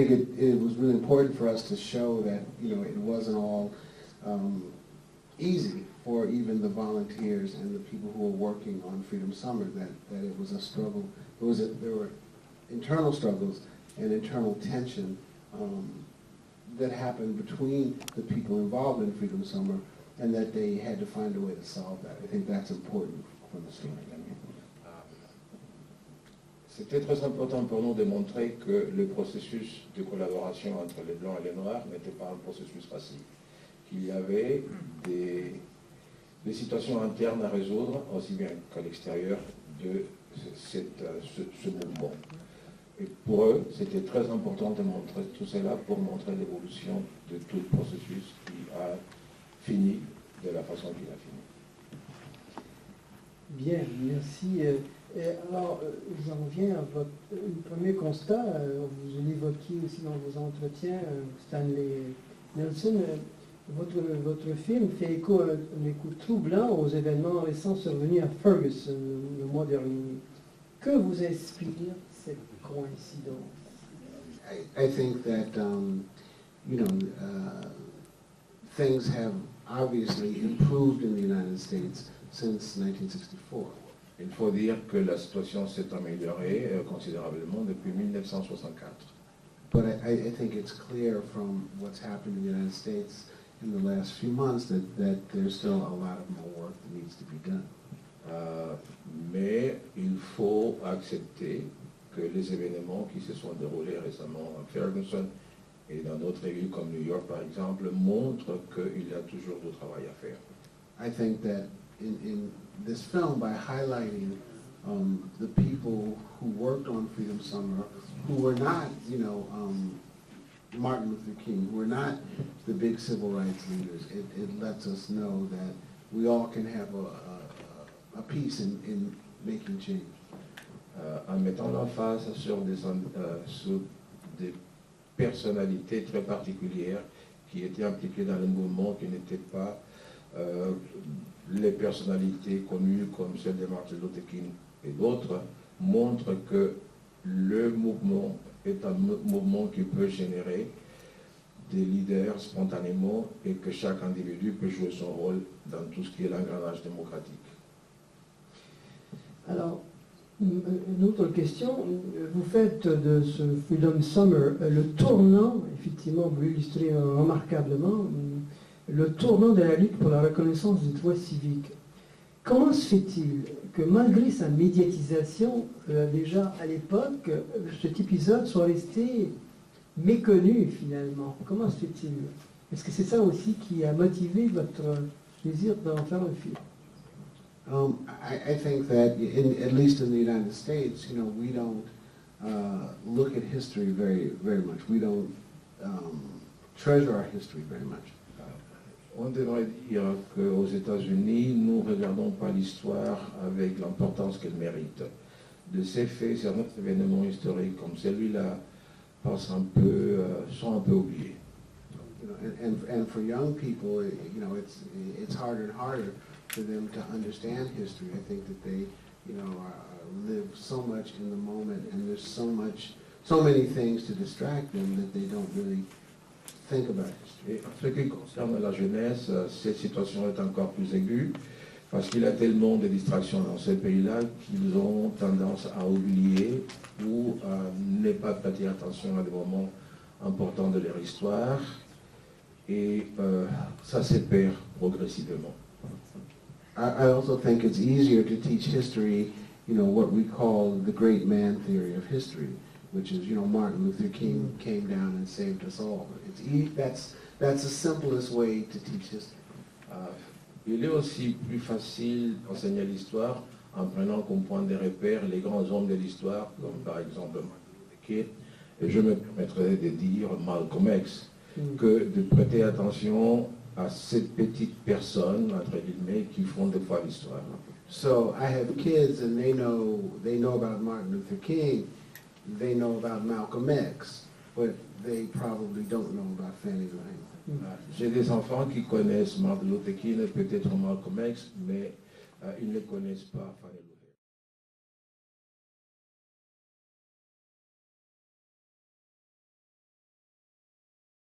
think it was really important for us to show that, you know, it wasn't all easy for even the volunteers and the people who were working on Freedom Summer, that it was a struggle. There were internal struggles and internal tension that happened between the people involved in Freedom Summer, and that they had to find a way to solve that. I think that's important for the story. C'était très important pour nous de montrer que le processus de collaboration entre les Blancs et les Noirs n'était pas un processus facile. Qu'il y avait des situations internes à résoudre, aussi bien qu'à l'extérieur de ce mouvement. Et pour eux, c'était très important de montrer tout cela pour montrer l'évolution de tout le processus qui a fini de la façon qu'il a fini. Bien, merci. Alors, j'en reviens à votre premier constat. Vous l'évoquiez aussi dans vos entretiens, Stanley Nelson. Votre film fait écho, un écho troublant aux événements récents survenus à Ferguson le mois dernier. Que vous inspire cette coïncidence? I think that, things have obviously improved in the United States since 1964. Il faut dire que la situation s'est améliorée considérablement depuis 1964. But I think it's clear from what's happened in the United States in the last few months that there's still a lot of more work that needs to be done. Mais il faut accepter que les événements qui se sont déroulés récemment à Ferguson et dans d'autres villes comme New York par exemple montrent qu'il y a toujours du travail à faire. I think that in this film, by highlighting the people who worked on Freedom Summer, who were not, Martin Luther King, who were not the big civil rights leaders, it lets us know that we all can have a piece in making change. En mettant l'emphase sur des personnalités très particulières qui étaient impliquées dans le mouvement, qui n'étaient pas les personnalités connues comme celle de Martin Luther King et d'autres, montre que le mouvement est un mouvement qui peut générer des leaders spontanément et que chaque individu peut jouer son rôle dans tout ce qui est l'engrenage démocratique. Alors, une autre question, vous faites de ce Freedom Summer le tournant, effectivement vous l'illustrez remarquablement, le tournant de la lutte pour la reconnaissance des droits civiques. Comment se fait-il que malgré sa médiatisation, déjà à l'époque, cet épisode soit resté méconnu finalement? Comment se fait-il? Est-ce que c'est ça aussi qui a motivé votre désir d'en faire un film? I think that, at least in the United States, we don't look at history very, very much. We don't treasure our history very much. On devrait dire qu'aux États-Unis, nous ne regardons pas l'histoire avec l'importance qu'elle mérite. De ces faits, certains événements historiques comme celui-là sont un peu oubliés. And for young people, it's harder and harder for them to understand history. I think that they, live so much in the moment, and there's so many things to distract them that they don't really think about history. Et en ce qui concerne la jeunesse, cette situation est encore plus aiguë parce qu'il y a tellement de distractions dans ces pays-là qu'ils ont tendance à oublier ou à ne pas prêter attention à des moments importants de leur histoire et ça se perd progressivement. I also think it's easier to teach history, what we call the great man theory of history, which is, Martin Luther King came down and saved us all. That's the simplest way to teach history. Il est aussi plus facile d'enseigner l'histoire en prenant comme point de repère les grands hommes de l'histoire, comme par exemple Martin Luther King, et je me permettrai de dire Malcolm X, que de prêter attention à ces petites personnes, entre guillemets, qui font des fois l'histoire. So I have kids and they know about Martin Luther King, they know about Malcolm X, but they probably don't know about Fannie Lou Hamer. J'ai des enfants qui connaissent Martin Luther King et peut-être Malcolm X, mais ils ne connaissent pas Fannie Lou Hamer.